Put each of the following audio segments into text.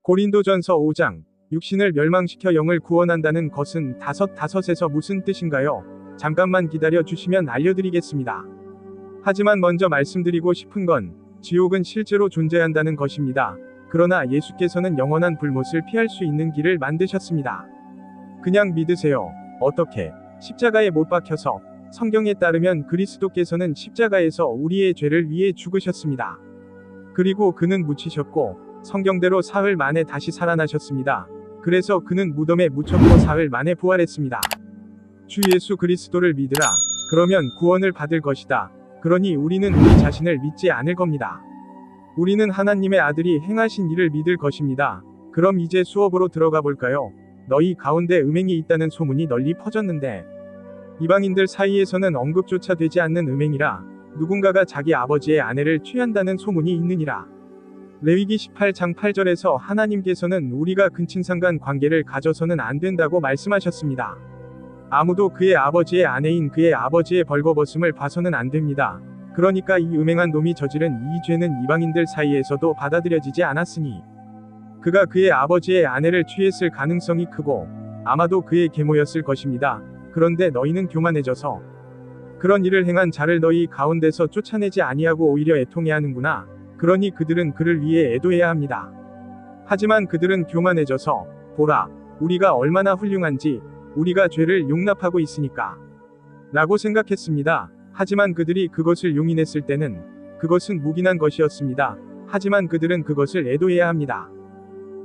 고린도전서 5장. 육신을 멸망시켜 영을 구원한다는 것은 다섯에서 무슨 뜻인가요? 잠깐만 기다려 주시면 알려드리겠습니다. 하지만 먼저 말씀드리고 싶은 건 지옥은 실제로 존재한다는 것입니다. 그러나 예수께서는 영원한 불못을 피할 수 있는 길을 만드셨습니다. 그냥 믿으세요. 어떻게? 십자가에 못 박혀서. 성경에 따르면 그리스도께서는 십자가에서 우리의 죄를 위해 죽으셨습니다. 그리고 그는 묻히셨고 성경대로 사흘 만에 다시 살아나셨습니다. 그래서 그는 무덤에 묻혔고 사흘 만에 부활했습니다. 주 예수 그리스도를 믿으라. 그러면 구원을 받을 것이다. 그러니 우리는 우리 자신을 믿지 않을 겁니다. 우리는 하나님의 아들이 행하신 일을 믿을 것입니다. 그럼 이제 수업으로 들어가 볼까요? 너희 가운데 음행이 있다는 소문이 널리 퍼졌는데 이방인들 사이에서는 언급조차 되지 않는 음행이라 누군가가 자기 아버지의 아내를 취한다는 소문이 있느니라. 레위기 18장 8절에서 하나님께서는 우리가 근친상간 관계를 가져서는 안 된다고 말씀하셨습니다. 아무도 그의 아버지의 아내인 그의 아버지의 벌거벗음을 봐서는 안 됩니다. 그러니까 이 음행한 놈이 저지른 이 죄는 이방인들 사이에서도 받아들여지지 않았으니 그가 그의 아버지의 아내를 취했을 가능성이 크고 아마도 그의 계모였을 것입니다. 그런데 너희는 교만해져서 그런 일을 행한 자를 너희 가운데서 쫓아내지 아니하고 오히려 애통해하는구나. 그러니 그들은 그를 위해 애도해야 합니다. 하지만 그들은 교만해져서 보라, 우리가 얼마나 훌륭한지 우리가 죄를 용납하고 있으니까 라고 생각했습니다. 하지만 그들이 그것을 용인했을 때는 그것은 묵인한 것이었습니다. 하지만 그들은 그것을 애도해야 합니다.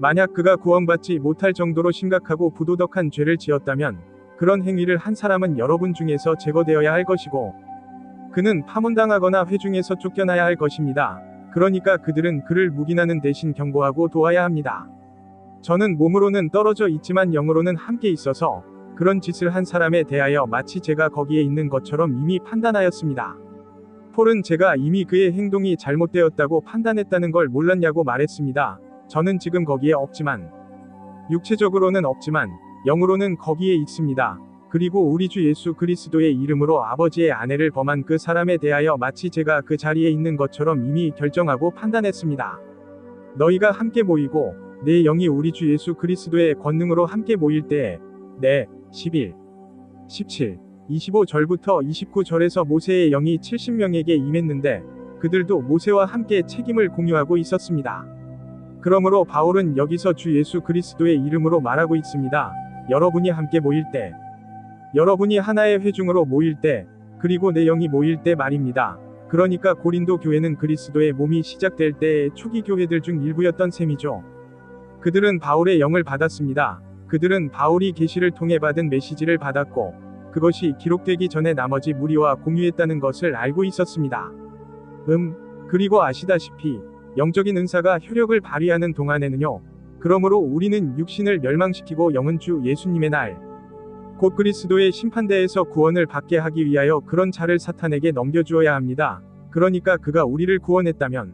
만약 그가 구원받지 못할 정도로 심각하고 부도덕한 죄를 지었다면 그런 행위를 한 사람은 여러분 중에서 제거되어야 할 것이고 그는 파문당하거나 회중에서 쫓겨나야 할 것입니다. 그러니까 그들은 그를 묵인하는 대신 경고하고 도와야 합니다. 저는 몸으로는 떨어져 있지만 영으로는 함께 있어서 그런 짓을 한 사람에 대하여 마치 제가 거기에 있는 것처럼 이미 판단하였습니다. 폴은 제가 이미 그의 행동이 잘못되었다고 판단했다는 걸 몰랐냐고 말했습니다. 저는 지금 거기에 없지만 육체적으로는 없지만 영으로는 거기에 있습니다. 그리고 우리 주 예수 그리스도의 이름으로 아버지의 아내를 범한 그 사람에 대하여 마치 제가 그 자리에 있는 것처럼 이미 결정하고 판단했습니다. 너희가 함께 모이고 내 영이 우리 주 예수 그리스도의 권능으로 함께 모일 때에 11, 17, 25절부터 29절에서 모세의 영이 70명에게 임했는데 그들도 모세와 함께 책임을 공유하고 있었습니다. 그러므로 바울은 여기서 주 예수 그리스도의 이름으로 말하고 있습니다. 여러분이 함께 모일 때, 여러분이 하나의 회중으로 모일 때, 그리고 내 영이 모일 때 말입니다. 그러니까 고린도 교회는 그리스도의 몸이 시작될 때의 초기 교회들 중 일부였던 셈이죠. 그들은 바울의 영을 받았습니다. 그들은 바울이 계시를 통해 받은 메시지를 받았고 그것이 기록되기 전에 나머지 무리와 공유했다는 것을 알고 있었습니다. 그리고 아시다시피 영적인 은사가 효력을 발휘하는 동안에는요. 그러므로 우리는 육신을 멸망시키고 영은 주 예수님의 날, 곧 그리스도의 심판대에서 구원을 받게 하기 위하여 그런 자를 사탄에게 넘겨주어야 합니다. 그러니까 그가 우리를 구원했다면,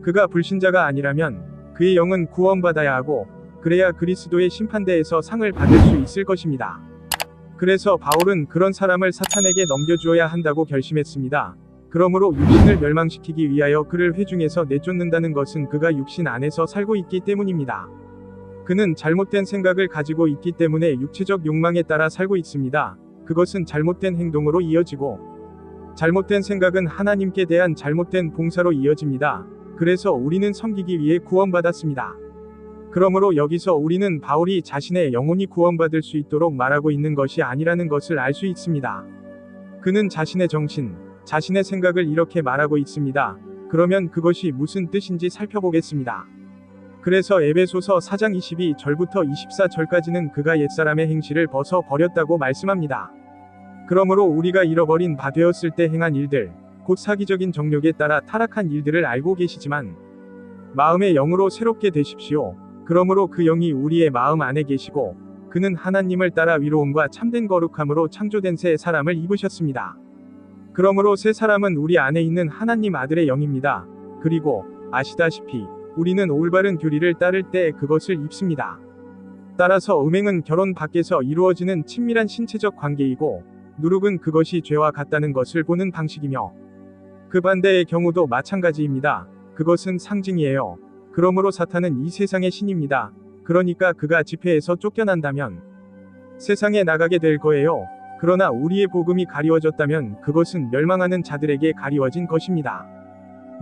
그가 불신자가 아니라면 그의 영은 구원받아야 하고 그래야 그리스도의 심판대에서 상을 받을 수 있을 것입니다. 그래서 바울은 그런 사람을 사탄에게 넘겨주어야 한다고 결심했습니다. 그러므로 육신을 멸망시키기 위하여 그를 회중에서 내쫓는다는 것은 그가 육신 안에서 살고 있기 때문입니다. 그는 잘못된 생각을 가지고 있기 때문에 육체적 욕망에 따라 살고 있습니다. 그것은 잘못된 행동으로 이어지고 잘못된 생각은 하나님께 대한 잘못된 봉사로 이어집니다. 그래서 우리는 섬기기 위해 구원받았습니다. 그러므로 여기서 우리는 바울이 자신의 영혼이 구원받을 수 있도록 말하고 있는 것이 아니라는 것을 알 수 있습니다. 그는 자신의 정신, 자신의 생각을 이렇게 말하고 있습니다. 그러면 그것이 무슨 뜻인지 살펴보겠습니다. 그래서 에베소서 4장 22절부터 24절까지는 그가 옛사람의 행실을 벗어 버렸다고 말씀합니다. 그러므로 우리가 잃어버린 바 되었을 때 행한 일들, 곧 사기적인 정욕에 따라 타락한 일들을 알고 계시지만 마음의 영으로 새롭게 되십시오. 그러므로 그 영이 우리의 마음 안에 계시고 그는 하나님을 따라 위로움과 참된 거룩함으로 창조된 새 사람을 입으셨습니다. 그러므로 새 사람은 우리 안에 있는 하나님 아들의 영입니다. 그리고 아시다시피 우리는 올바른 교리를 따를 때 그것을 입습니다. 따라서 음행은 결혼 밖에서 이루어지는 친밀한 신체적 관계이고 누룩은 그것이 죄와 같다는 것을 보는 방식이며 그 반대의 경우도 마찬가지입니다. 그것은 상징이에요. 그러므로 사탄은 이 세상의 신입니다. 그러니까 그가 집회에서 쫓겨난다면 세상에 나가게 될 거예요. 그러나 우리의 복음이 가리워졌다면 그것은 멸망하는 자들에게 가리워진 것입니다.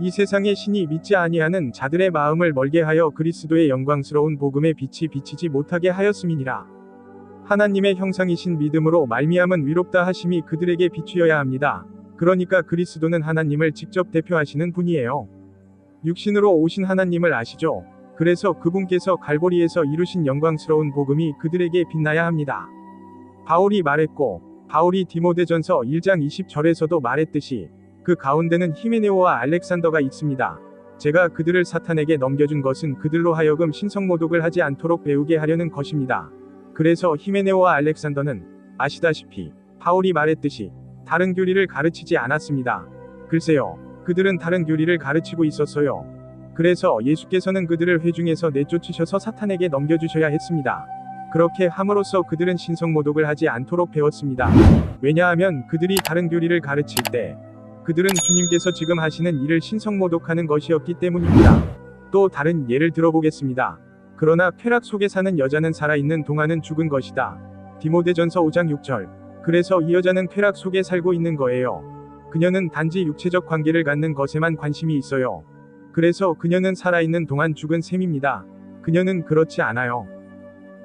이 세상의 신이 믿지 아니하는 자들의 마음을 멀게 하여 그리스도의 영광스러운 복음의 빛이 비치지 못하게 하였음이니라. 하나님의 형상이신 믿음으로 말미암은 위롭다 하심이 그들에게 비추어야 합니다. 그러니까 그리스도는 하나님을 직접 대표하시는 분이에요. 육신으로 오신 하나님을 아시죠? 그래서 그분께서 갈보리에서 이루신 영광스러운 복음이 그들에게 빛나야 합니다. 바울이 말했고, 바울이 디모데전서 1장 20절에서도 말했듯이 그 가운데는 히메네오와 알렉산더가 있습니다. 제가 그들을 사탄에게 넘겨준 것은 그들로 하여금 신성모독을 하지 않도록 배우게 하려는 것입니다. 그래서 히메네오와 알렉산더는 아시다시피 바울이 말했듯이 다른 교리를 가르치지 않았습니다. 글쎄요, 그들은 다른 교리를 가르치고 있었어요. 그래서 예수께서는 그들을 회중에서 내쫓으셔서 사탄에게 넘겨주셔야 했습니다. 그렇게 함으로써 그들은 신성모독을 하지 않도록 배웠습니다. 왜냐하면 그들이 다른 교리를 가르칠 때 그들은 주님께서 지금 하시는 일을 신성모독하는 것이었기 때문입니다. 또 다른 예를 들어보겠습니다. 그러나 쾌락 속에 사는 여자는 살아있는 동안은 죽은 것이다. 디모데전서 5장 6절. 그래서 이 여자는 쾌락 속에 살고 있는 거예요. 그녀는 단지 육체적 관계를 갖는 것에만 관심이 있어요. 그래서 그녀는 살아있는 동안 죽은 셈입니다. 그녀는 그렇지 않아요.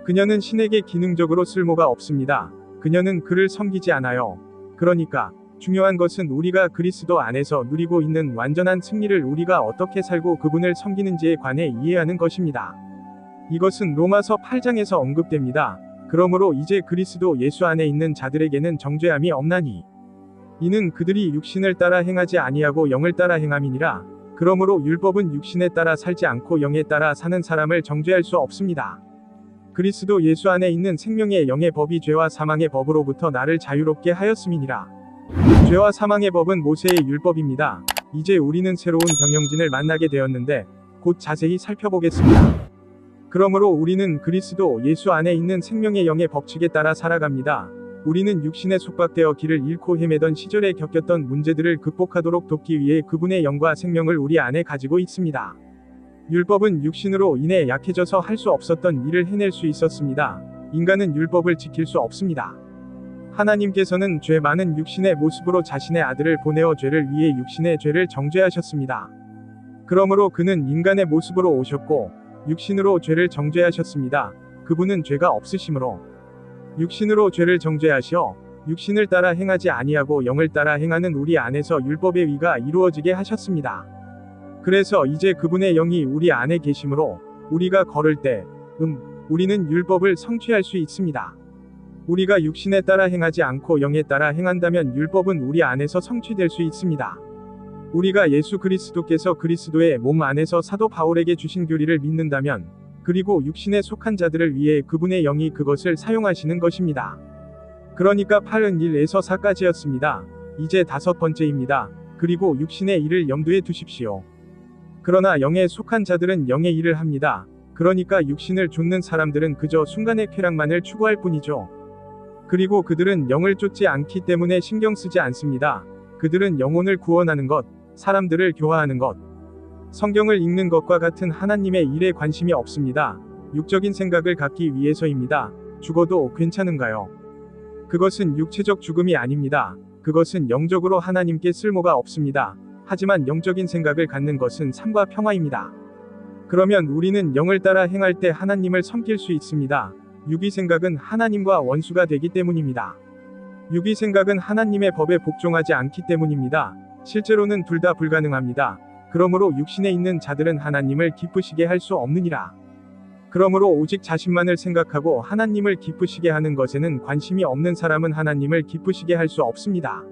그녀는 신에게 기능적으로 쓸모가 없습니다. 그녀는 그를 섬기지 않아요. 그러니까 중요한 것은 우리가 그리스도 안에서 누리고 있는 완전한 승리를 우리가 어떻게 살고 그분을 섬기는지에 관해 이해하는 것입니다. 이것은 로마서 8장에서 언급됩니다. 그러므로 이제 그리스도 예수 안에 있는 자들에게는 정죄함이 없나니 이는 그들이 육신을 따라 행하지 아니하고 영을 따라 행함이니라. 그러므로 율법은 육신에 따라 살지 않고 영에 따라 사는 사람을 정죄할 수 없습니다. 그리스도 예수 안에 있는 생명의 영의 법이 죄와 사망의 법으로부터 나를 자유롭게 하였음이니라. 죄와 사망의 법은 모세의 율법입니다. 이제 우리는 새로운 경영진을 만나게 되었는데 곧 자세히 살펴보겠습니다. 그러므로 우리는 그리스도 예수 안에 있는 생명의 영의 법칙에 따라 살아갑니다. 우리는 육신에 속박되어 길을 잃고 헤매던 시절에 겪었던 문제들을 극복하도록 돕기 위해 그분의 영과 생명을 우리 안에 가지고 있습니다. 율법은 육신으로 인해 약해져서 할 수 없었던 일을 해낼 수 있었습니다. 인간은 율법을 지킬 수 없습니다. 하나님께서는 죄 많은 육신의 모습으로 자신의 아들을 보내어 죄를 위해 육신의 죄를 정죄하셨습니다. 그러므로 그는 인간의 모습으로 오셨고 육신으로 죄를 정죄하셨습니다. 그분은 죄가 없으시므로 육신으로 죄를 정죄하시어 육신을 따라 행하지 아니하고 영을 따라 행하는 우리 안에서 율법의 위가 이루어지게 하셨습니다. 그래서 이제 그분의 영이 우리 안에 계심으로 우리가 걸을 때 우리는 율법을 성취할 수 있습니다. 우리가 육신에 따라 행하지 않고 영에 따라 행한다면 율법은 우리 안에서 성취될 수 있습니다. 우리가 예수 그리스도께서 그리스도의 몸 안에서 사도 바울에게 주신 교리를 믿는다면 그리고 육신에 속한 자들을 위해 그분의 영이 그것을 사용하시는 것입니다. 그러니까 8은 1에서 4까지였습니다. 이제 5번째입니다. 그리고 육신의 일을 염두에 두십시오. 그러나 영에 속한 자들은 영의 일을 합니다. 그러니까 육신을 좇는 사람들은 그저 순간의 쾌락만을 추구할 뿐이죠. 그리고 그들은 영을 쫓지 않기 때문에 신경 쓰지 않습니다. 그들은 영혼을 구원하는 것, 사람들을 교화하는 것, 성경을 읽는 것과 같은 하나님의 일에 관심이 없습니다. 육적인 생각을 갖기 위해서입니다. 죽어도 괜찮은가요? 그것은 육체적 죽음이 아닙니다. 그것은 영적으로 하나님께 쓸모가 없습니다. 하지만 영적인 생각을 갖는 것은 삶과 평화입니다. 그러면 우리는 영을 따라 행할 때 하나님을 섬길 수 있습니다. 육의 생각은 하나님과 원수가 되기 때문입니다. 육의 생각은 하나님의 법에 복종하지 않기 때문입니다. 실제로는 둘 다 불가능합니다. 그러므로 육신에 있는 자들은 하나님을 기쁘시게 할 수 없느니라. 그러므로 오직 자신만을 생각하고 하나님을 기쁘시게 하는 것에는 관심이 없는 사람은 하나님을 기쁘시게 할 수 없습니다.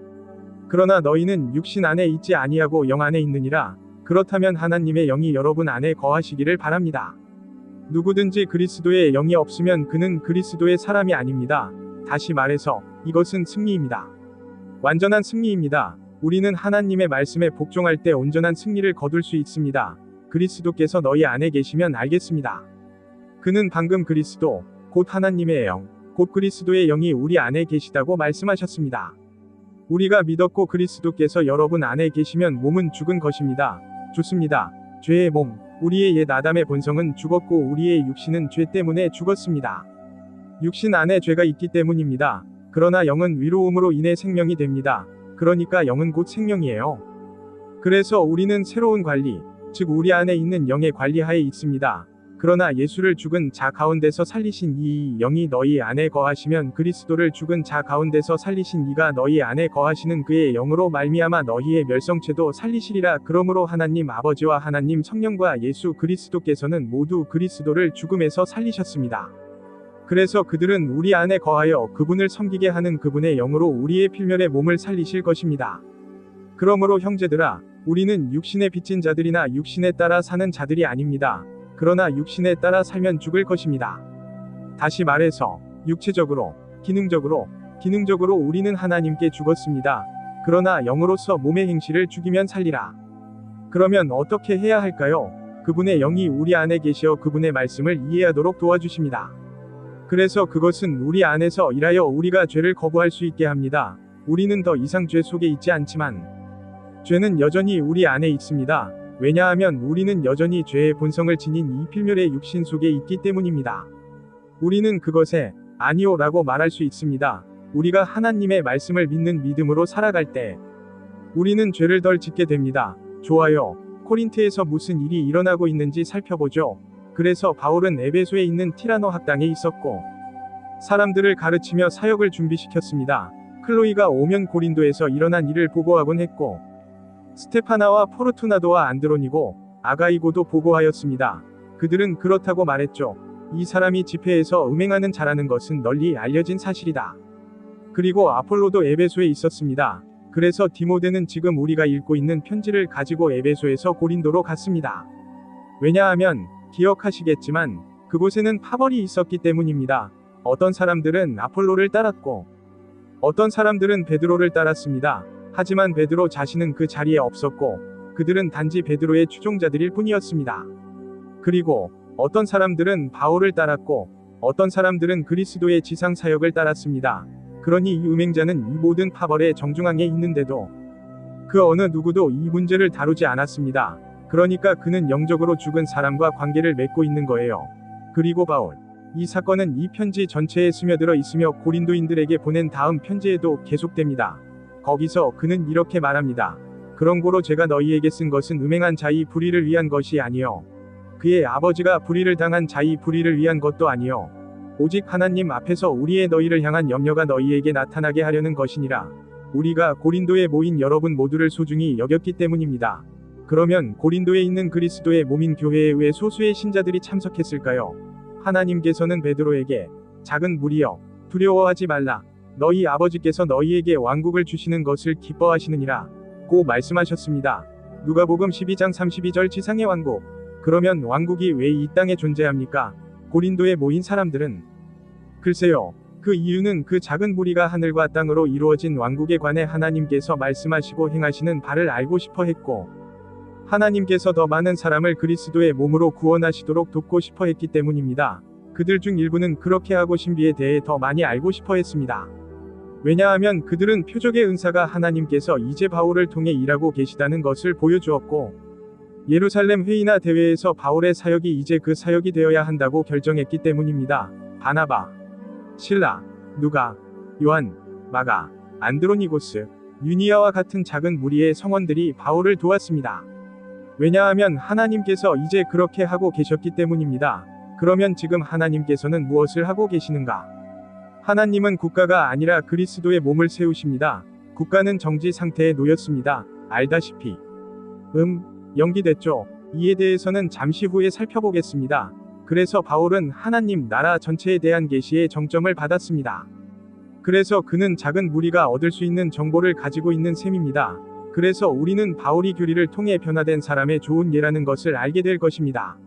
그러나 너희는 육신 안에 있지 아니하고 영 안에 있느니라. 그렇다면 하나님의 영이 여러분 안에 거하시기를 바랍니다. 누구든지 그리스도의 영이 없으면 그는 그리스도의 사람이 아닙니다. 다시 말해서 이것은 승리입니다. 완전한 승리입니다. 우리는 하나님의 말씀에 복종할 때 온전한 승리를 거둘 수 있습니다. 그리스도께서 너희 안에 계시면 알겠습니다. 그는 방금 그리스도, 곧 하나님의 영, 곧 그리스도의 영이 우리 안에 계시다고 말씀하셨습니다. 우리가 믿었고 그리스도께서 여러분 안에 계시면 몸은 죽은 것입니다. 좋습니다. 죄의 몸, 우리의 옛 아담의 본성은 죽었고 우리의 육신은 죄 때문에 죽었습니다. 육신 안에 죄가 있기 때문입니다. 그러나 영은 의로움으로 인해 생명이 됩니다. 그러니까 영은 곧 생명이에요. 그래서 우리는 새로운 관리, 즉 우리 안에 있는 영의 관리하에 있습니다. 그러나 예수를 죽은 자 가운데서 살리신 이 영이 너희 안에 거하시면 그리스도를 죽은 자 가운데서 살리신 이가 너희 안에 거하시는 그의 영으로 말미암아 너희의 멸성체도 살리시리라. 그러므로 하나님 아버지와 하나님 성령과 예수 그리스도께서는 모두 그리스도를 죽음에서 살리셨습니다. 그래서 그들은 우리 안에 거하여 그분을 섬기게 하는 그분의 영으로 우리의 필멸의 몸을 살리실 것입니다. 그러므로 형제들아, 우리는 육신에 빚진 자들이나 육신에 따라 사는 자들이 아닙니다. 그러나 육신에 따라 살면 죽을 것입니다. 다시 말해서 육체적으로, 기능적으로 우리는 하나님께 죽었습니다. 그러나 영으로서 몸의 행실을 죽이면 살리라. 그러면 어떻게 해야 할까요? 그분의 영이 우리 안에 계시어 그분의 말씀을 이해하도록 도와주십니다. 그래서 그것은 우리 안에서 일하여 우리가 죄를 거부할 수 있게 합니다. 우리는 더 이상 죄 속에 있지 않지만 죄는 여전히 우리 안에 있습니다. 왜냐하면 우리는 여전히 죄의 본성을 지닌 이 필멸의 육신 속에 있기 때문입니다. 우리는 그것에 아니요 라고 말할 수 있습니다. 우리가 하나님의 말씀을 믿는 믿음으로 살아갈 때 우리는 죄를 덜 짓게 됩니다. 좋아요. 코린트에서 무슨 일이 일어나고 있는지 살펴보죠. 그래서 바울은 에베소에 있는 티라노 학당에 있었고 사람들을 가르치며 사역을 준비시켰습니다. 클로이가 오면 고린도에서 일어난 일을 보고하곤 했고 스테파나와 포르투나도와 안드로니고 아가이고도 보고하였습니다. 그들은 그렇다고 말했죠. 이 사람이 집회에서 음행하는 자라는 것은 널리 알려진 사실이다. 그리고 아폴로도 에베소에 있었습니다. 그래서 디모데는 지금 우리가 읽고 있는 편지를 가지고 에베소에서 고린도로 갔습니다. 왜냐하면 기억하시겠지만 그곳에는 파벌이 있었기 때문입니다. 어떤 사람들은 아폴로를 따랐고 어떤 사람들은 베드로를 따랐습니다. 하지만 베드로 자신은 그 자리에 없었고 그들은 단지 베드로의 추종자들일 뿐이었습니다. 그리고 어떤 사람들은 바울을 따랐고 어떤 사람들은 그리스도의 지상 사역을 따랐습니다. 그러니 이 음행자는 이 모든 파벌의 정중앙에 있는데도 그 어느 누구도 이 문제를 다루지 않았습니다. 그러니까 그는 영적으로 죽은 사람과 관계를 맺고 있는 거예요. 그리고 바울, 이 사건은 이 편지 전체에 스며들어 있으며 고린도인들에게 보낸 다음 편지에도 계속됩니다. 거기서 그는 이렇게 말합니다. 그런 고로 제가 너희에게 쓴 것은 음행한 자의 불의를 위한 것이 아니요 그의 아버지가 불의를 당한 자의 불의를 위한 것도 아니요 오직 하나님 앞에서 우리의 너희를 향한 염려가 너희에게 나타나게 하려는 것이니라. 우리가 고린도에 모인 여러분 모두를 소중히 여겼기 때문입니다. 그러면 고린도에 있는 그리스도의 몸인 교회에 왜 소수의 신자들이 참석했을까요? 하나님께서는 베드로에게 작은 무리여 두려워하지 말라. 너희 아버지께서 너희에게 왕국을 주시는 것을 기뻐하시느니라 고 말씀하셨습니다. 누가복음 12장 32절 지상의 왕국. 그러면 왕국이 왜 이 땅에 존재합니까? 고린도에 모인 사람들은 글쎄요. 그 이유는 그 작은 무리가 하늘과 땅으로 이루어진 왕국에 관해 하나님께서 말씀하시고 행하시는 바를 알고 싶어 했고 하나님께서 더 많은 사람을 그리스도의 몸으로 구원하시도록 돕고 싶어 했기 때문입니다. 그들 중 일부는 그렇게 하고 신비에 대해 더 많이 알고 싶어 했습니다. 왜냐하면 그들은 표적의 은사가 하나님께서 이제 바울을 통해 일하고 계시다는 것을 보여주었고 예루살렘 회의나 대회에서 바울의 사역이 이제 그 사역이 되어야 한다고 결정했기 때문입니다. 바나바, 실라, 누가, 요한, 마가, 안드로니고스, 유니아와 같은 작은 무리의 성원들이 바울을 도왔습니다. 왜냐하면 하나님께서 이제 그렇게 하고 계셨기 때문입니다. 그러면 지금 하나님께서는 무엇을 하고 계시는가? 하나님은 국가가 아니라 그리스도의 몸을 세우십니다. 국가는 정지 상태에 놓였습니다. 알다시피. 연기됐죠. 이에 대해서는 잠시 후에 살펴보겠습니다. 그래서 바울은 하나님 나라 전체에 대한 계시의 정점을 받았습니다. 그래서 그는 작은 무리가 얻을 수 있는 정보를 가지고 있는 셈입니다. 그래서 우리는 바울이 교리를 통해 변화된 사람의 좋은 예라는 것을 알게 될 것입니다.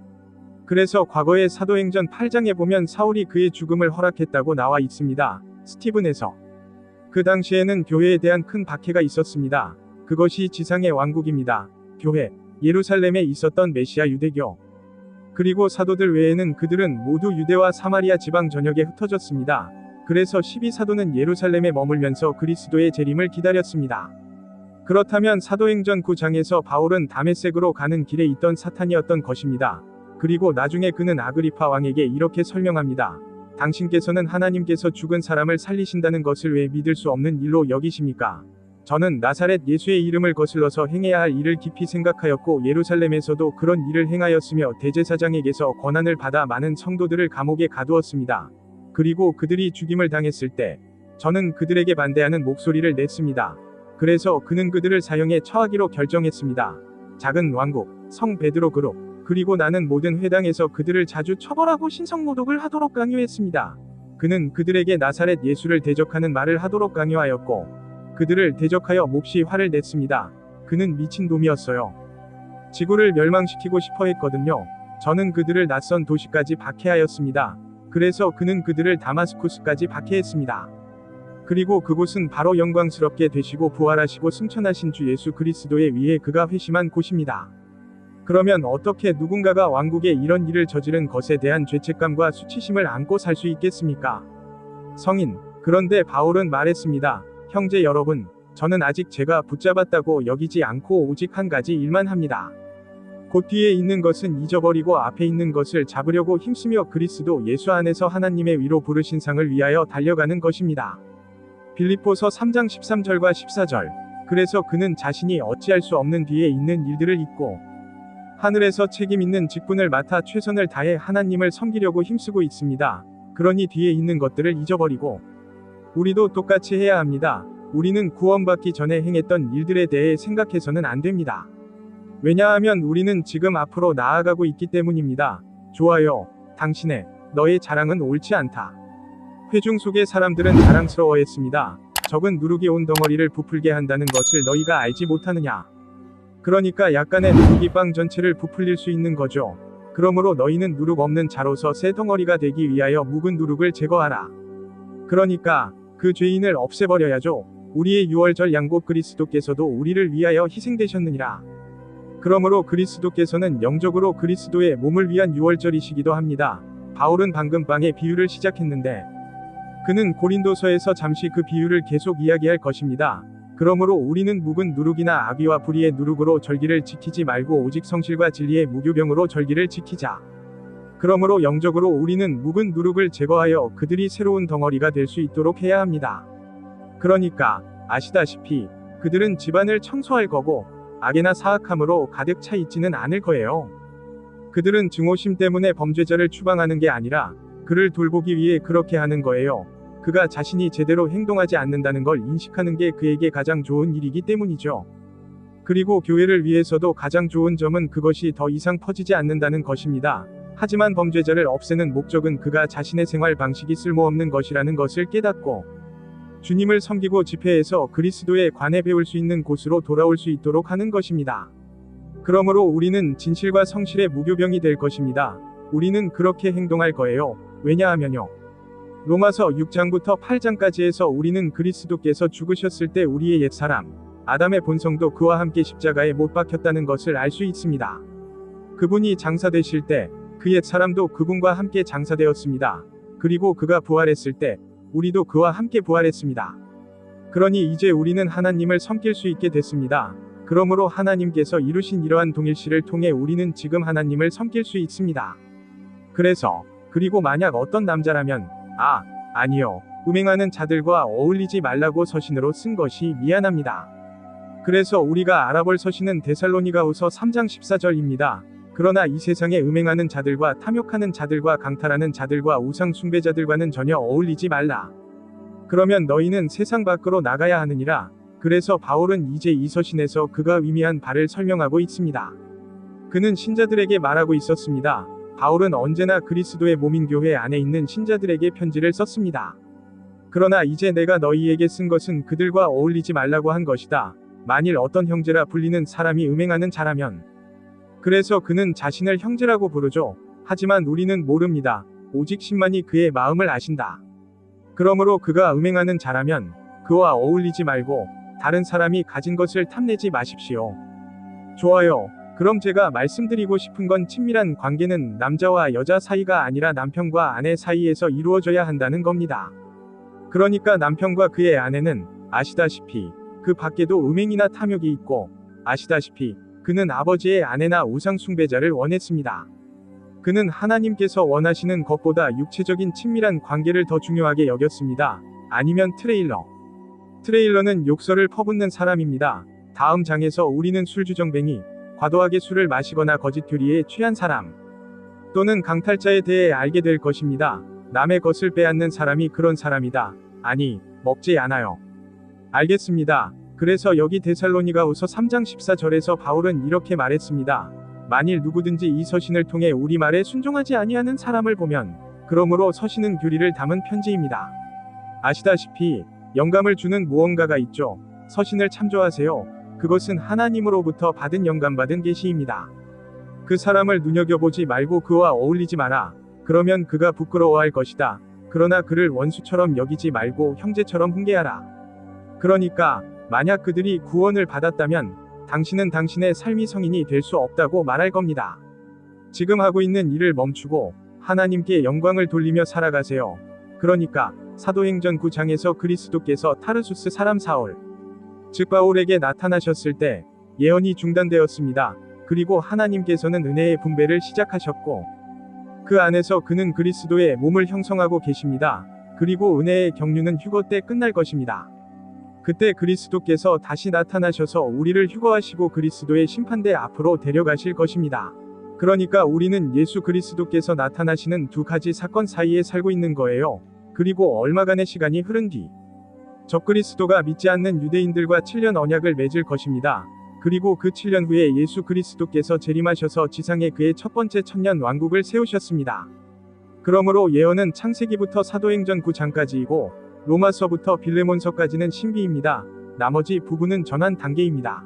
그래서 과거의 사도행전 8장에 보면 사울이 그의 죽음을 허락했다고 나와 있습니다. 스티븐에서. 그 당시에는 교회에 대한 큰 박해가 있었습니다. 그것이 지상의 왕국입니다. 교회, 예루살렘에 있었던 메시아 유대교. 그리고 사도들 외에는 그들은 모두 유대와 사마리아 지방 전역에 흩어졌습니다. 그래서 12사도는 예루살렘에 머물면서 그리스도의 재림을 기다렸습니다. 그렇다면 사도행전 9장에서 바울은 다메섹으로 가는 길에 있던 사탄이었던 것입니다. 그리고 나중에 그는 아그리파 왕에게 이렇게 설명합니다. 당신께서는 하나님께서 죽은 사람을 살리신다는 것을 왜 믿을 수 없는 일로 여기십니까? 저는 나사렛 예수의 이름을 거슬러서 행해야 할 일을 깊이 생각하였고 예루살렘에서도 그런 일을 행하였으며 대제사장에게서 권한을 받아 많은 성도들을 감옥에 가두었습니다. 그리고 그들이 죽임을 당했을 때 저는 그들에게 반대하는 목소리를 냈습니다. 그래서 그는 그들을 사형에 처하기로 결정했습니다. 작은 왕국, 성 베드로 그룹, 그리고 나는 모든 회당에서 그들을 자주 처벌하고 신성모독을 하도록 강요했습니다. 그는 그들에게 나사렛 예수를 대적하는 말을 하도록 강요하였고 그들을 대적하여 몹시 화를 냈습니다. 그는 미친 놈이었어요. 지구를 멸망시키고 싶어 했거든요. 저는 그들을 낯선 도시까지 박해하였습니다. 그래서 그는 그들을 다마스쿠스까지 박해했습니다. 그리고 그곳은 바로 영광스럽게 되시고 부활하시고 승천하신 주 예수 그리스도에 의해 그가 회심한 곳입니다. 그러면 어떻게 누군가가 왕국에 이런 일을 저지른 것에 대한 죄책감과 수치심을 안고 살 수 있겠습니까? 성인. 그런데 바울은 말했습니다. 형제 여러분, 저는 아직 제가 붙잡았다고 여기지 않고 오직 한 가지 일만 합니다. 곧 뒤에 있는 것은 잊어버리고 앞에 있는 것을 잡으려고 힘쓰며 그리스도 예수 안에서 하나님의 위로 부르신 상을 위하여 달려가는 것입니다. 빌립보서 3장 13절과 14절. 그래서 그는 자신이 어찌할 수 없는 뒤에 있는 일들을 잊고 하늘에서 책임 있는 직분을 맡아 최선을 다해 하나님을 섬기려고 힘쓰고 있습니다. 그러니 뒤에 있는 것들을 잊어버리고 우리도 똑같이 해야 합니다. 우리는 구원받기 전에 행했던 일들에 대해 생각해서는 안 됩니다. 왜냐하면 우리는 지금 앞으로 나아가고 있기 때문입니다. 좋아요. 너의 자랑은 옳지 않다. 회중 속의 사람들은 자랑스러워했습니다. 적은 누룩이 온 덩어리를 부풀게 한다는 것을 너희가 알지 못하느냐. 그러니까 약간의 누룩이 빵 전체를 부풀릴 수 있는 거죠. 그러므로 너희는 누룩 없는 자로서 새 덩어리가 되기 위하여 묵은 누룩을 제거하라. 그러니까 그 죄인을 없애버려야죠. 우리의 유월절 양곡 그리스도께서도 우리를 위하여 희생되셨느니라. 그러므로 그리스도께서는 영적으로 그리스도의 몸을 위한 유월절이시기도 합니다. 바울은 방금 빵의 비유를 시작했는데 그는 고린도서에서 잠시 그 비유를 계속 이야기할 것입니다. 그러므로 우리는 묵은 누룩이나 아비와 불의의 누룩으로 절기를 지키지 말고 오직 성실과 진리의 무교병으로 절기를 지키자. 그러므로 영적으로 우리는 묵은 누룩을 제거하여 그들이 새로운 덩어리가 될 수 있도록 해야 합니다. 그러니까 아시다시피 그들은 집안을 청소할 거고 악이나 사악함으로 가득 차 있지는 않을 거예요. 그들은 증오심 때문에 범죄자를 추방하는 게 아니라 그를 돌보기 위해 그렇게 하는 거예요. 그가 자신이 제대로 행동하지 않는다는 걸 인식하는 게 그에게 가장 좋은 일이기 때문이죠. 그리고 교회를 위해서도 가장 좋은 점은 그것이 더 이상 퍼지지 않는다는 것입니다. 하지만 범죄자를 없애는 목적은 그가 자신의 생활 방식이 쓸모없는 것이라는 것을 깨닫고 주님을 섬기고 집회에서 그리스도에 관해 배울 수 있는 곳으로 돌아올 수 있도록 하는 것입니다. 그러므로 우리는 진실과 성실의 무교병이 될 것입니다. 우리는 그렇게 행동할 거예요. 왜냐하면요. 로마서 6장부터 8장까지에서 우리는 그리스도께서 죽으셨을 때 우리의 옛사람 아담의 본성도 그와 함께 십자가에 못 박혔다는 것을 알 수 있습니다. 그분이 장사되실 때 그 옛사람도 그분과 함께 장사되었습니다. 그리고 그가 부활했을 때 우리도 그와 함께 부활했습니다. 그러니 이제 우리는 하나님을 섬길 수 있게 됐습니다. 그러므로 하나님께서 이루신 이러한 동일시를 통해 우리는 지금 하나님을 섬길 수 있습니다. 그리고 만약 어떤 남자라면 아니요. 음행하는 자들과 어울리지 말라고 서신으로 쓴 것이 미안합니다. 그래서 우리가 알아볼 서신은 데살로니가후서 3장 14절입니다. 그러나 이 세상에 음행하는 자들과 탐욕하는 자들과 강탈하는 자들과 우상 숭배자들과는 전혀 어울리지 말라. 그러면 너희는 세상 밖으로 나가야 하느니라. 그래서 바울은 이제 이 서신에서 그가 의미한 바를 설명하고 있습니다. 그는 신자들에게 말하고 있었습니다. 바울은 언제나 그리스도의 몸인 교회 안에 있는 신자들에게 편지를 썼습니다. 그러나 이제 내가 너희에게 쓴 것은 그들과 어울리지 말라고 한 것이다. 만일 어떤 형제라 불리는 사람이 음행하는 자라면 그래서 그는 자신을 형제라고 부르죠. 하지만 우리는 모릅니다. 오직 신만이 그의 마음을 아신다. 그러므로 그가 음행하는 자라면 그와 어울리지 말고 다른 사람이 가진 것을 탐내지 마십시오. 좋아요. 그럼 제가 말씀드리고 싶은 건 친밀한 관계는 남자와 여자 사이가 아니라 남편과 아내 사이에서 이루어져야 한다는 겁니다. 그러니까 남편과 그의 아내는 아시다시피 그 밖에도 음행이나 탐욕이 있고, 아시다시피 그는 아버지의 아내나 우상 숭배자를 원했습니다. 그는 하나님께서 원하시는 것보다 육체적인 친밀한 관계를 더 중요하게 여겼습니다. 아니면 트레일러는 욕설을 퍼붓는 사람입니다. 다음 장에서 우리는 술주정뱅이, 과도하게 술을 마시거나 거짓 교리에 취한 사람, 또는 강탈자에 대해 알게 될 것입니다. 남의 것을 빼앗는 사람이 그런 사람이다. 아니, 먹지 않아요. 알겠습니다. 그래서 여기 데살로니가후서 3장 14절에서 바울은 이렇게 말했습니다. 만일 누구든지 이 서신을 통해 우리 말에 순종하지 아니하는 사람을 보면, 그러므로 서신은 교리를 담은 편지입니다. 아시다시피 영감을 주는 무언가가 있죠. 서신을 참조하세요. 그것은 하나님으로부터 받은 영감받은 계시입니다. 그 사람을 눈여겨보지 말고 그와 어울리지 마라. 그러면 그가 부끄러워할 것이다. 그러나 그를 원수처럼 여기지 말고 형제처럼 훈계하라. 그러니까 만약 그들이 구원을 받았다면 당신은 당신의 삶이 성인이 될 수 없다고 말할 겁니다. 지금 하고 있는 일을 멈추고 하나님께 영광을 돌리며 살아가세요. 그러니까 사도행전 9장에서 그리스도께서 타르수스 사람 사울, 즉 바울에게 나타나셨을 때 예언이 중단되었습니다. 그리고 하나님께서는 은혜의 분배를 시작하셨고, 그 안에서 그는 그리스도의 몸을 형성하고 계십니다. 그리고 은혜의 경륜은 휴거 때 끝날 것입니다. 그때 그리스도께서 다시 나타나셔서 우리를 휴거하시고 그리스도의 심판대 앞으로 데려가실 것입니다. 그러니까 우리는 예수 그리스도께서 나타나시는 두 가지 사건 사이에 살고 있는 거예요. 그리고 얼마간의 시간이 흐른 뒤 적그리스도가 믿지 않는 유대인들과 7년 언약을 맺을 것입니다. 그리고 그 7년 후에 예수 그리스도께서 재림하셔서 지상에 그의 첫 번째 천년 왕국을 세우셨습니다. 그러므로 예언은 창세기부터 사도행전 9장까지이고 로마서부터 빌레몬서까지는 신비입니다. 나머지 부분은 전환 단계입니다.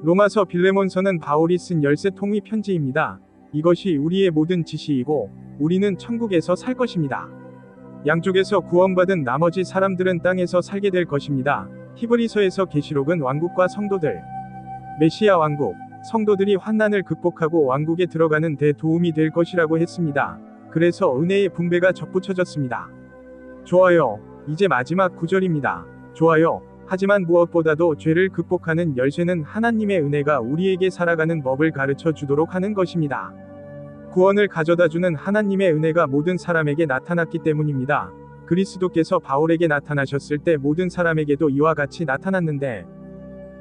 로마서 빌레몬서는 바울이 쓴 열쇠 통의 편지입니다. 이것이 우리의 모든 지시이고 우리는 천국에서 살 것입니다. 양쪽에서 구원받은 나머지 사람들은 땅에서 살게 될 것입니다. 히브리서에서 계시록은 왕국과 성도들, 메시아 왕국, 성도들이 환난을 극복하고 왕국에 들어가는 데 도움이 될 것이라고 했습니다. 그래서 은혜의 분배가 접붙여졌습니다. 좋아요. 이제 마지막 구절입니다. 좋아요. 하지만 무엇보다도 죄를 극복하는 열쇠는 하나님의 은혜가 우리에게 살아가는 법을 가르쳐 주도록 하는 것입니다. 구원을 가져다주는 하나님의 은혜가 모든 사람에게 나타났기 때문입니다. 그리스도께서 바울에게 나타나셨을 때 모든 사람에게도 이와 같이 나타났는데,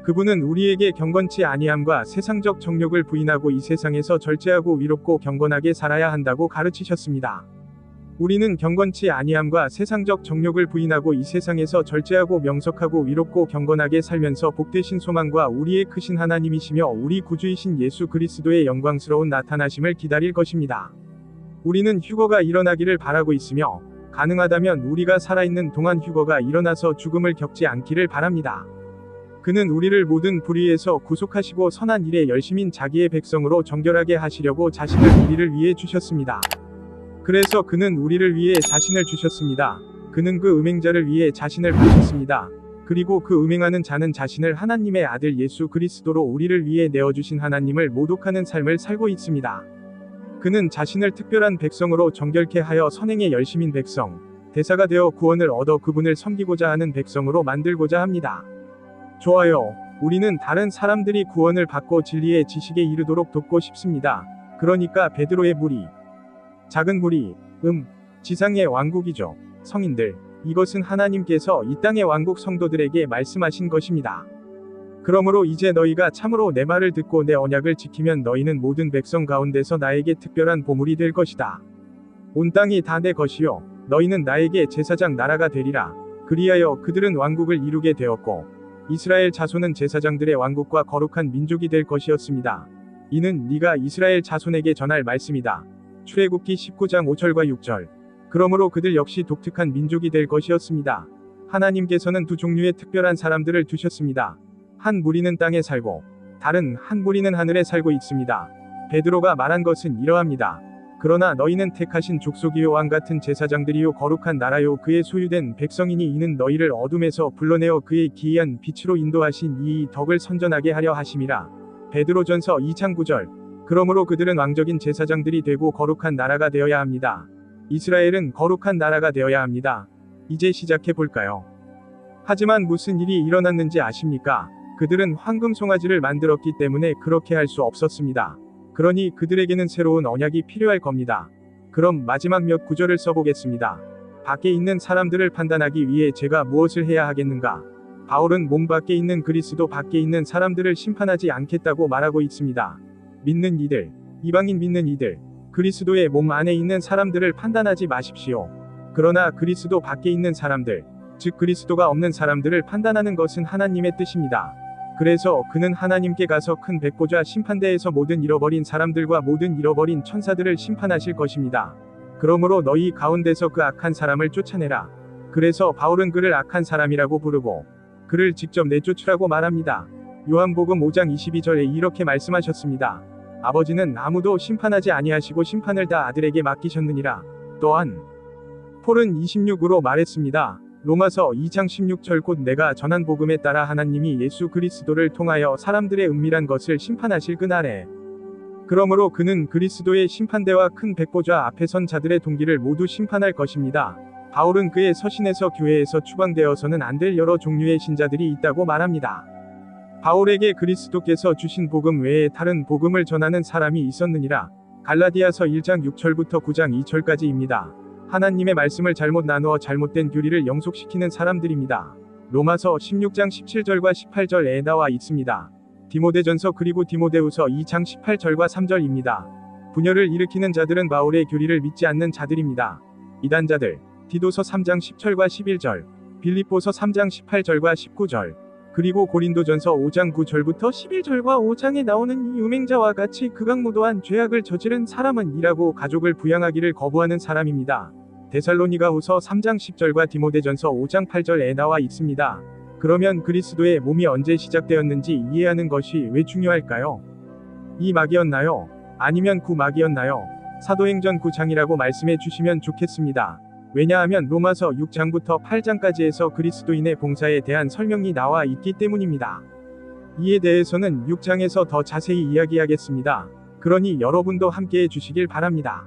그분은 우리에게 경건치 아니함과 세상적 정욕을 부인하고 이 세상에서 절제하고 위롭고 경건하게 살아야 한다고 가르치셨습니다. 우리는 경건치 아니함과 세상적 정욕을 부인하고 이 세상에서 절제하고 명석하고 위롭고 경건하게 살면서 복되신 소망과 우리의 크신 하나님이시며 우리 구주이신 예수 그리스도의 영광스러운 나타나심을 기다릴 것입니다. 우리는 휴거가 일어나기를 바라고 있으며 가능하다면 우리가 살아있는 동안 휴거가 일어나서 죽음을 겪지 않기를 바랍니다. 그는 우리를 모든 불의에서 구속하시고 선한 일에 열심인 자기의 백성으로 정결하게 하시려고 자신을 우리를 위해 주셨습니다. 그래서 그는 우리를 위해 자신을 주셨습니다. 그는 그 음행자를 위해 자신을 바쳤습니다. 그리고 그 음행하는 자는 자신을 하나님의 아들 예수 그리스도로 우리를 위해 내어주신 하나님을 모독하는 삶을 살고 있습니다. 그는 자신을 특별한 백성으로 정결케 하여 선행에 열심인 백성, 대사가 되어 구원을 얻어 그분을 섬기고자 하는 백성으로 만들고자 합니다. 좋아요. 우리는 다른 사람들이 구원을 받고 진리의 지식에 이르도록 돕고 싶습니다. 그러니까 베드로의 무리, 작은 무리, 지상의 왕국이죠. 성인들, 이것은 하나님께서 이 땅의 왕국 성도들에게 말씀하신 것입니다. 그러므로 이제 너희가 참으로 내 말을 듣고 내 언약을 지키면 너희는 모든 백성 가운데서 나에게 특별한 보물이 될 것이다. 온 땅이 다 내 것이요 너희는 나에게 제사장 나라가 되리라. 그리하여 그들은 왕국을 이루게 되었고 이스라엘 자손은 제사장들의 왕국과 거룩한 민족이 될 것이었습니다. 이는 네가 이스라엘 자손에게 전할 말씀이다. 출애굽기 19장 5절과 6절. 그러므로 그들 역시 독특한 민족이 될 것이었습니다. 하나님께서는 두 종류의 특별한 사람들을 두셨습니다. 한 무리는 땅에 살고 다른 한 무리는 하늘에 살고 있습니다. 베드로가 말한 것은 이러합니다. 그러나 너희는 택하신 족속이요 왕 같은 제사장들이요 거룩한 나라요 그의 소유된 백성이니 이는 너희를 어둠에서 불러내어 그의 기이한 빛으로 인도하신 이 덕을 선전하게 하려 하심이라. 베드로전서 2장 9절. 그러므로 그들은 왕적인 제사장들이 되고 거룩한 나라가 되어야 합니다. 이스라엘은 거룩한 나라가 되어야 합니다. 이제 시작해 볼까요? 하지만 무슨 일이 일어났는지 아십니까? 그들은 황금 송아지를 만들었기 때문에 그렇게 할 수 없었습니다. 그러니 그들에게는 새로운 언약이 필요할 겁니다. 그럼 마지막 몇 구절을 써보겠습니다. 밖에 있는 사람들을 판단하기 위해 제가 무엇을 해야 하겠는가? 바울은 몸 밖에 있는 그리스도 밖에 있는 사람들을 심판하지 않겠다고 말하고 있습니다. 믿는 이들, 이방인 믿는 이들, 그리스도의 몸 안에 있는 사람들을 판단하지 마십시오. 그러나 그리스도 밖에 있는 사람들, 즉 그리스도가 없는 사람들을 판단하는 것은 하나님의 뜻입니다. 그래서 그는 하나님께 가서 큰 백보좌 심판대에서 모든 잃어버린 사람들과 모든 잃어버린 천사들을 심판하실 것입니다. 그러므로 너희 가운데서 그 악한 사람을 쫓아내라. 그래서 바울은 그를 악한 사람이라고 부르고 그를 직접 내쫓으라고 말합니다. 요한복음 5장 22절에 이렇게 말씀하셨습니다. 아버지는 아무도 심판하지 아니하시고 심판을 다 아들에게 맡기셨느니라. 또한 폴은 26으로 말했습니다. 로마서 2장 16절 곧 내가 전한 복음에 따라 하나님이 예수 그리스도를 통하여 사람들의 은밀한 것을 심판하실 그날에 그러므로 그는 그리스도의 심판대와 큰 백보좌 앞에 선 자들의 동기를 모두 심판할 것입니다. 바울은 그의 서신에서 교회에서 추방되어서는 안 될 여러 종류의 신자들이 있다고 말합니다. 바울에게 그리스도께서 주신 복음 외에 다른 복음을 전하는 사람이 있었느니라. 갈라디아서 1장 6절부터 9장 2절까지입니다. 하나님의 말씀을 잘못 나누어 잘못된 교리를 영속시키는 사람들입니다. 로마서 16장 17절과 18절에 나와 있습니다. 디모데전서 그리고 디모데후서 2장 18절과 3절입니다. 분열을 일으키는 자들은 바울의 교리를 믿지 않는 자들입니다. 이단자들, 디도서 3장 10절과 11절, 빌립보서 3장 18절과 19절, 그리고 고린도전서 5장 9절부터 11절과 5장에 나오는 유맹자와 같이 극악무도한 죄악을 저지른 사람은 일하고 가족을 부양하기를 거부하는 사람입니다. 데살로니가후서 3장 10절과 디모데전서 5장 8절에 나와 있습니다. 그러면 그리스도의 몸이 언제 시작되었는지 이해하는 것이 왜 중요할까요? 이 막이었나요? 아니면 구 막이었나요? 사도행전 9장이라고 말씀해 주시면 좋겠습니다. 왜냐하면 로마서 6장부터 8장까지에서 그리스도인의 봉사에 대한 설명이 나와 있기 때문입니다. 이에 대해서는 6장에서 더 자세히 이야기하겠습니다. 그러니 여러분도 함께해 주시길 바랍니다.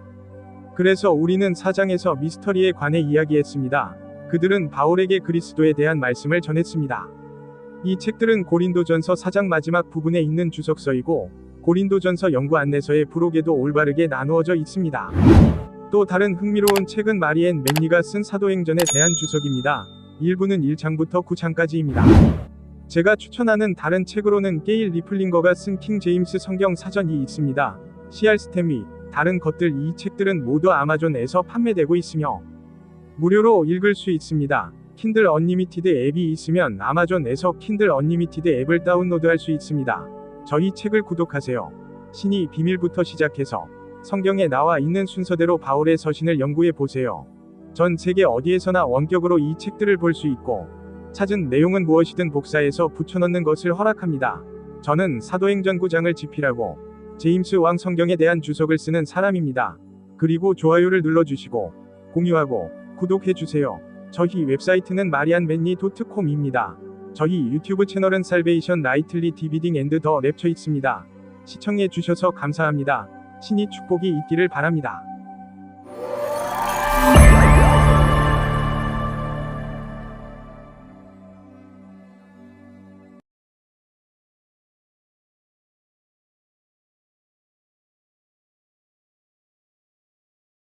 그래서 우리는 4장에서 미스터리에 관해 이야기했습니다. 그들은 바울에게 그리스도에 대한 말씀을 전했습니다. 이 책들은 고린도전서 4장 마지막 부분에 있는 주석서이고 고린도전서 연구 안내서의 부록에도 올바르게 나누어져 있습니다. 또 다른 흥미로운 책은 마리앤 맨니가 쓴 사도행전에 대한 주석입니다. 일부는 1장부터 9장까지입니다. 제가 추천하는 다른 책으로는 게일 리플링거가 쓴 킹 제임스 성경 사전이 있습니다. C.R. 스탠리, 다른 것들 이 책들은 모두 아마존에서 판매되고 있으며 무료로 읽을 수 있습니다. 킨들 언리미티드 앱이 있으면 아마존에서 킨들 언리미티드 앱을 다운로드할 수 있습니다. 저희 책을 구독하세요. 신이 비밀부터 시작해서 성경에 나와 있는 순서대로 바울의 서신을 연구해 보세요. 전 세계 어디에서나 원격으로 이 책들을 볼 수 있고 찾은 내용은 무엇이든 복사해서 붙여넣는 것을 허락합니다. 저는 사도행전 9장을 집필하고 제임스 왕 성경에 대한 주석을 쓰는 사람입니다. 그리고 좋아요를 눌러주시고 공유하고 구독해주세요. 저희 웹사이트는 marianmanny.com입니다. 저희 유튜브 채널은 살베이션 나이틀리 디비딩 앤드 더 랩처 있습니다. 시청해주셔서 감사합니다. 신이 축복이 있기를 바랍니다.